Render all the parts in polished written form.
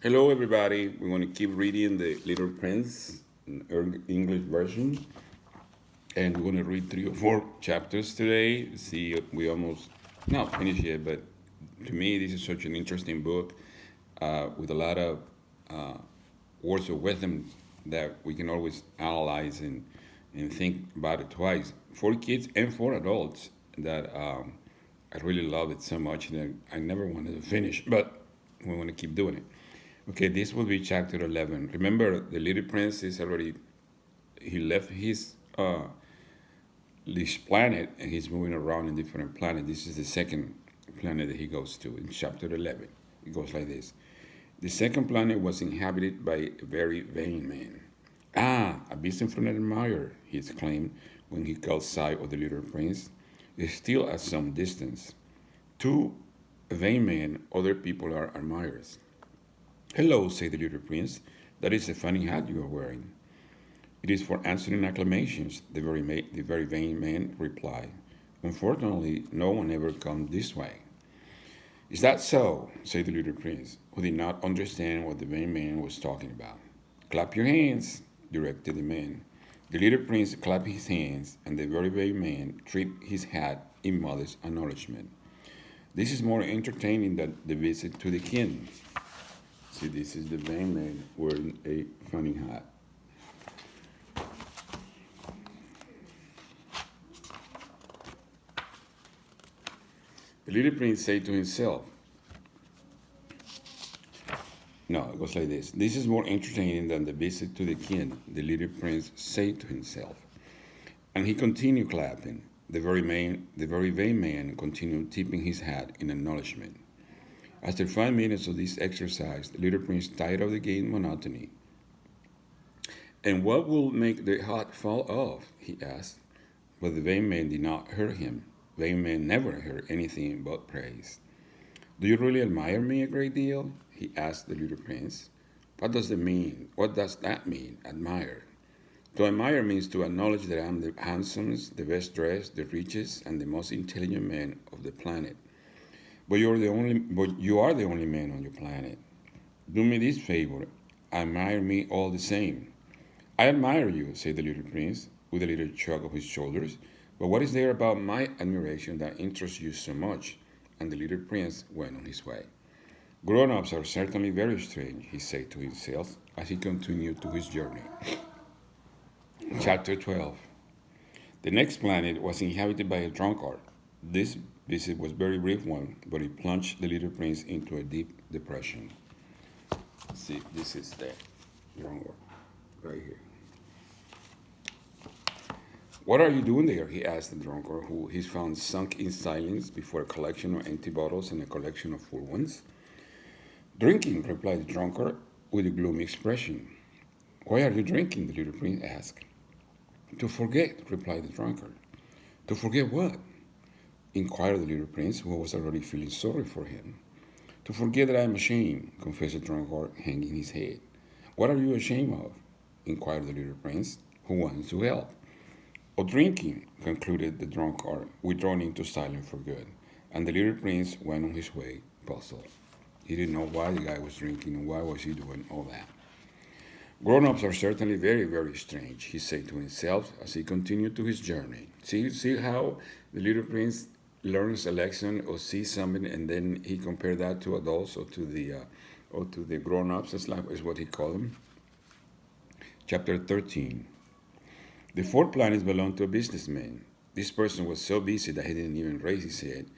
Hello, everybody. We want to keep reading the Little Prince English version, and we're going to read 3 or 4 chapters today. See, we almost not finished yet, but to me, this is such an interesting book with a lot of uh, words of wisdom that we can always analyze and think about it twice for kids and for adults. That I really love it so much that I never wanted to finish, but we want to keep doing it. Okay, this will be chapter 11. Remember, the little prince is already, he left his planet and he's moving around in different planets. This is the second planet that he goes to in chapter 11. It goes like this. The second planet was inhabited by a very vain man. Ah, a beast from an admirer, he exclaimed when he caught sight of the little prince, is still at some distance. To a vain man, other people are admirers. Hello, said the little prince. That is a funny hat you are wearing. It is for answering acclamations, the very vain man replied. Unfortunately, no one ever comes this way. Is that so? Said the little prince, who did not understand what the vain man was talking about. Clap your hands, directed the man. The little prince clapped his hands, and the very vain man tripped his hat in modest acknowledgement. This is more entertaining than the visit to the king. See, this is the vain man wearing a funny hat. The little prince said to himself, no, it goes like this. This is more entertaining than the visit to the king, the little prince said to himself. And he continued clapping. The very vain man continued tipping his hat in acknowledgement. After 5 minutes of this exercise, the little prince tired of the game monotony. And what will make the hat fall off? He asked. But the vain man did not hear him. Vain man never heard anything but praise. Do you really admire me a great deal? He asked the little prince. What does that mean? What does that mean, admire? To admire means to acknowledge that I am the handsomest, the best dressed, the richest, and the most intelligent man of the planet. But you are the only man on your planet. Do me this favor. Admire me all the same. I admire you, said the little prince, with a little shrug of his shoulders. But what is there about my admiration that interests you so much? And the little prince went on his way. Grown ups are certainly very strange, he said to himself as he continued to his journey. Chapter 12. The next planet was inhabited by a drunkard. This visit was a very brief one, but it plunged the little prince into a deep depression. See, this is the drunkard right here. What are you doing there? He asked the drunkard, who he found sunk in silence before a collection of empty bottles and a collection of full ones. Drinking, replied the drunkard with a gloomy expression. Why are you drinking? The little prince asked. To forget, replied the drunkard. To forget what? Inquired the little prince, who was already feeling sorry for him. To forget that I am ashamed, confessed the drunkard, hanging his head. What are you ashamed of? Inquired the little prince, who wanted to help. Of drinking, concluded the drunkard, withdrawing into silence for good, and the little prince went on his way, puzzled. He didn't know why the guy was drinking and why was he doing all that. Grown-ups are certainly very, very strange, he said to himself as he continued to his journey. See how the little prince learns a lesson or sees something and then he compared that to adults or to the grown-ups, is what he called them. Chapter 13. The fourth planet belonged to a businessman. This person was so busy that he didn't even raise his head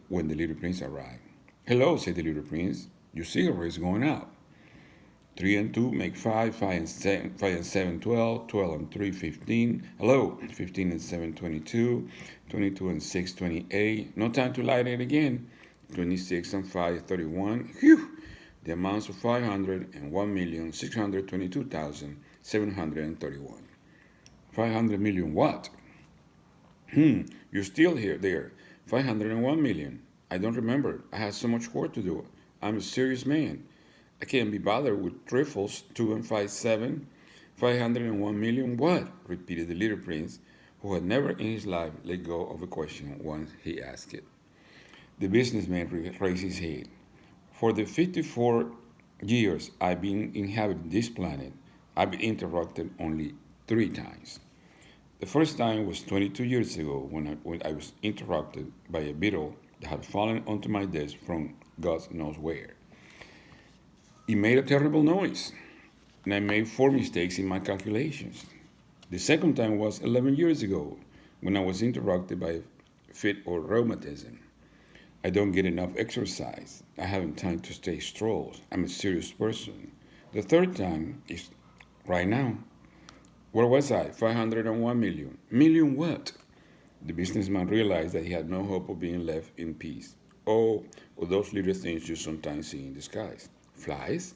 when the little prince arrived. Hello, said the little prince. Your cigarette is going out. 3 and 2 make 5, 5 and 7, 12, 12 and 3, 15. Hello, 15 and 7, 22, 22 and 6, 28. No time to light it again. 26 and 5, 31. Whew! The amounts of 501,622,731. 500 million what? You're still here, there. 501 million. I don't remember. I had so much work to do. I'm a serious man. I can't be bothered with trifles. 2 and 5, 7. 501 million what? Repeated the little prince, who had never in his life let go of a question once he asked it. The businessman raised his head. For the 54 years I've been inhabiting this planet, I've been interrupted only 3 times. The first time was 22 years ago when I was interrupted by a beetle that had fallen onto my desk from God knows where. It made a terrible noise, and I made 4 mistakes in my calculations. The second time was 11 years ago when I was interrupted by a fit or rheumatism. I don't get enough exercise. I haven't time to stay strolls. I'm a serious person. The third time is right now. Where was I? 501 million. Million what? The businessman realized that he had no hope of being left in peace. Oh, or those little things you sometimes see in the skies. Flies?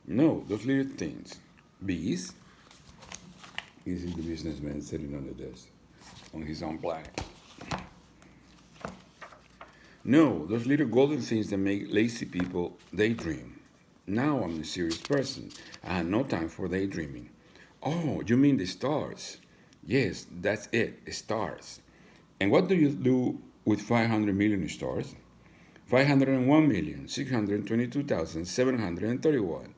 No, those little things. Bees? This is the businessman sitting on the desk on his own planet. No, those little golden things that make lazy people daydream. Now I'm a serious person. I had no time for daydreaming. Oh, you mean the stars? Yes, that's it, the stars. And what do you do with 500 million stars? 501,622,731.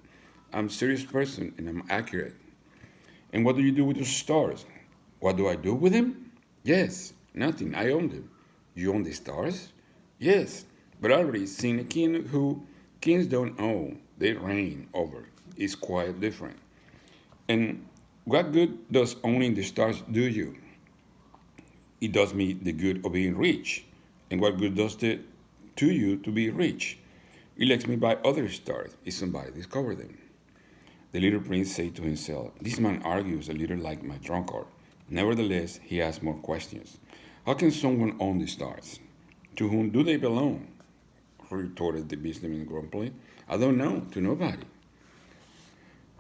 I'm a serious person and I'm accurate. And what do you do with those stars? What do I do with them? Yes, nothing. I own them. You own the stars? Yes, but I already seen a king who kings don't own. They reign over. It's quite different. And what good does owning the stars do you? It does me the good of being rich. And what good does it to you to be rich? It lets me buy other stars if somebody discover them. The little prince said to himself, this man argues a little like my drunkard. Nevertheless, he asked more questions. How can someone own the stars? To whom do they belong? Retorted the businessman grumpily. I don't know, to nobody.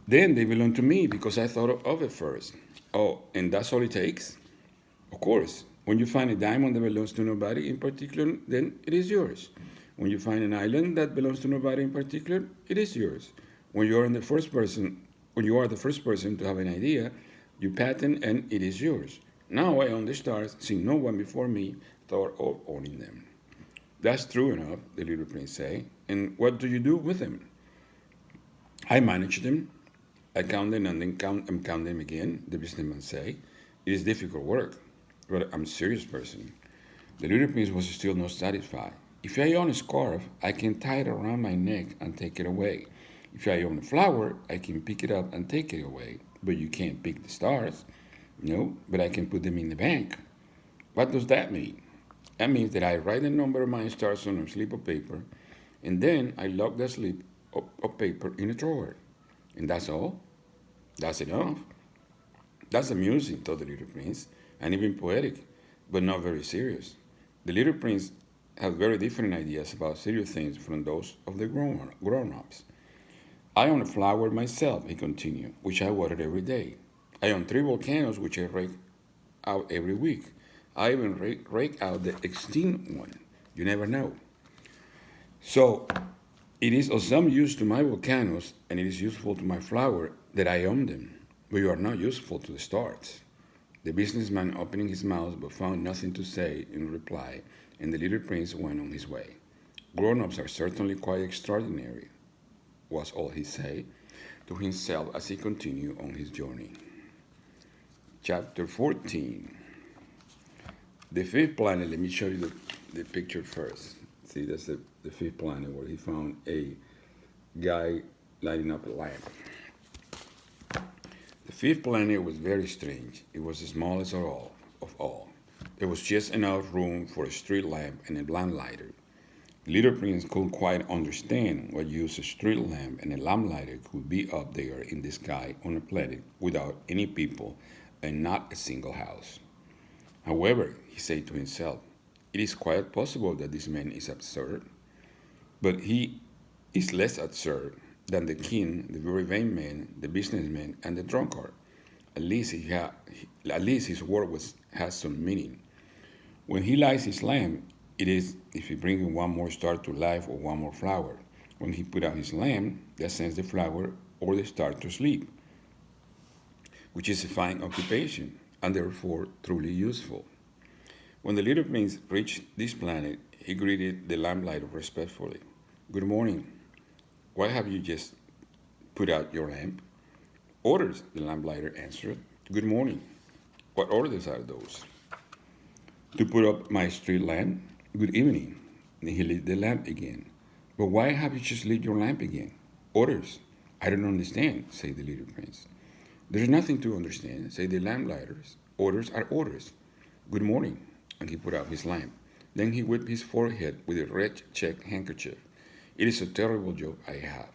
Then they belong to me because I thought of it first. Oh, and that's all it takes? Of course. When you find a diamond that belongs to nobody in particular, then it is yours. When you find an island that belongs to nobody in particular, it is yours. When you are the first person, when you are the first person to have an idea, you patent and it is yours. Now I own the stars, since no one before me thought of owning them. That's true enough, the little prince said. And what do you do with them? I manage them. I count them and then count them again, the businessman say. It is difficult work, but I'm a serious person. The little prince was still not satisfied. If I own a scarf, I can tie it around my neck and take it away. If I own a flower, I can pick it up and take it away. But you can't pick the stars. No, but I can put them in the bank. What does that mean? That means that I write the number of my stars on a slip of paper, and then I lock that slip of paper in a drawer. And that's all? That's enough. That's amusing, thought the little prince, and even poetic, but not very serious. The little prince had very different ideas about serious things from those of the grown ups. I own a flower myself, he continued, which I water every day. I own 3 volcanoes, which I rake out every week. I even rake out the extinct one. You never know. So, it is of some use to my volcanoes, and it is useful to my flower that I own them, but you are not useful to the stars. The businessman opening his mouth but found nothing to say in reply, and the little prince went on his way. Grown ups are certainly quite extraordinary, was all he said to himself as he continued on his journey. Chapter 14. The fifth planet, let me show you the picture first. See, that's the fifth planet where he found a guy lighting up a lamp. The fifth planet was very strange. It was the smallest of all. There was just enough room for a street lamp and a lamplighter. The little prince couldn't quite understand what use a street lamp and a lamplighter could be up there in the sky on a planet without any people and not a single house. However, he said to himself, it is quite possible that this man is absurd, but he is less absurd than the king, the very vain man, the businessman, and the drunkard. At least his word has some meaning. When he lights his lamp, it is if he brings one more star to life or one more flower. When he put out his lamp, that sends the flower or the star to sleep, which is a fine occupation and therefore truly useful. When the little prince reached this planet, he greeted the lamplighter respectfully. Good morning. Why have you just put out your lamp. Orders, the lamplighter answered. Good morning. What orders are those? To put up my street lamp. Good evening. Then he lit the lamp again. But why have you just lit your lamp again? Orders. I don't understand, said the little prince. There's nothing to understand, said the lamplighters. Orders are orders. Good morning. And he put out his lamp. Then he wiped his forehead with a red checked handkerchief. It is a terrible job I have.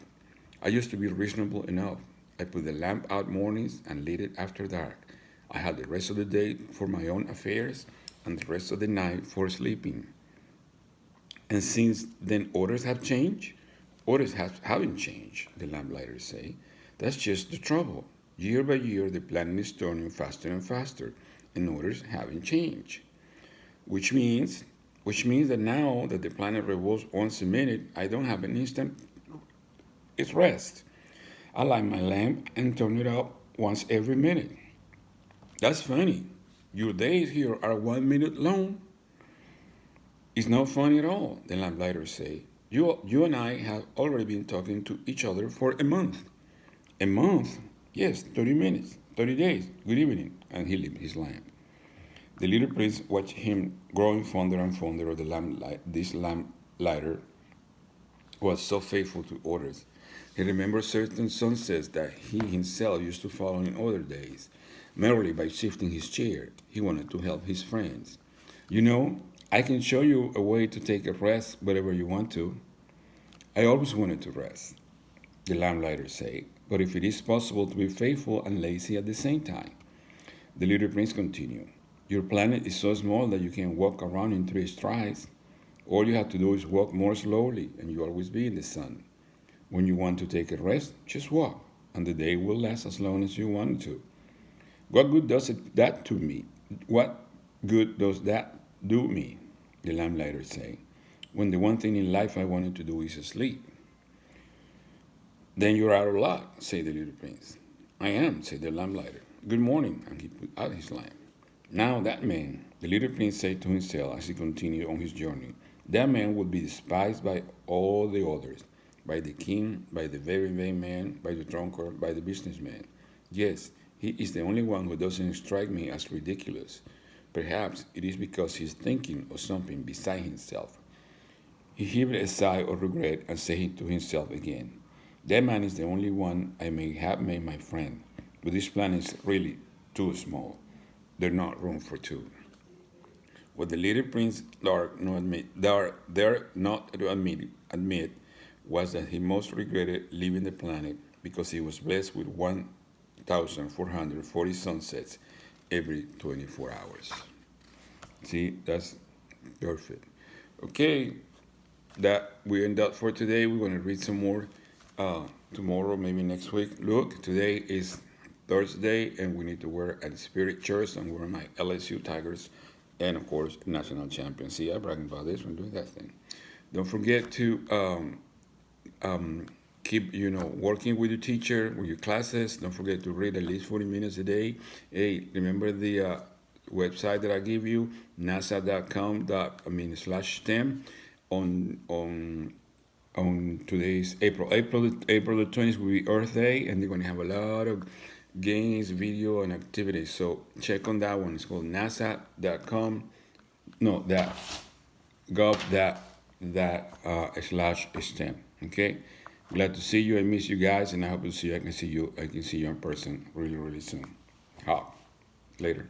I used to be reasonable enough. I put the lamp out mornings and lit it after dark. I had the rest of the day for my own affairs and the rest of the night for sleeping. And since then orders have changed? Haven't changed, the lamplighters say. That's just the trouble. Year by year, the planet is turning faster and faster, and orders haven't changed. Which means, which means that now that the planet revolves once a minute, I don't have an instant it's rest. I light my lamp and turn it up once every minute. That's funny. Your days here are 1 minute long. It's not funny at all, the lamplighters say. You and I have already been talking to each other for a month. A month? Yes, 30 minutes, 30 days. Good evening. And he lit his lamp. The little prince watched him growing fonder and fonder of this lamplighter was so faithful to orders. He remembered certain sunsets that he himself used to follow in other days. Merely by shifting his chair, he wanted to help his friends. You know, I can show you a way to take a rest whenever you want to. I always wanted to rest, the lamplighter said, but if it is possible to be faithful and lazy at the same time. The little prince continued, your planet is so small that you can walk around in 3 strides. All you have to do is walk more slowly, and you'll always be in the sun. When you want to take a rest, just walk, and the day will last as long as you want it to. What good does that to me? What good does that do me? The lamplighter said. When the one thing in life I wanted to do is sleep. Then you're out of luck, said the little prince. I am, said the lamplighter. Good morning, and he put out his lamp. Now that man, the little prince said to himself as he continued on his journey, that man would be despised by all the others, by the king, by the very vain man, by the drunkard, by the businessman. Yes, he is the only one who doesn't strike me as ridiculous. Perhaps it is because he is thinking of something beside himself. He heaved a sigh of regret and said to himself again, that man is the only one I may have made my friend, but this planet is really too small. There's not room for two. What the little prince dared not to admit was that he most regretted leaving the planet because he was blessed with 1,440 sunsets every 24 hours. See, that's perfect. Okay, that we end up for today. We're going to read some more tomorrow, maybe next week. Look, today is Thursday, and we need to wear a spirit shirt. I'm wearing my LSU Tigers, and of course, national champion. See, I'm bragging about this when doing that thing. Don't forget to keep working with your teacher, with your classes. Don't forget to read at least 40 minutes a day. Hey, remember the website that I give you, nasa.com/STEM on today's April the 20th will be Earth Day, and they're going to have a lot of games, video, and activities. So check on that one. It's called nasa.com. No, that gov that slash STEM. Okay. Glad to see you. I miss you guys, and I hope to see you. I can see you in person really, really soon. Later.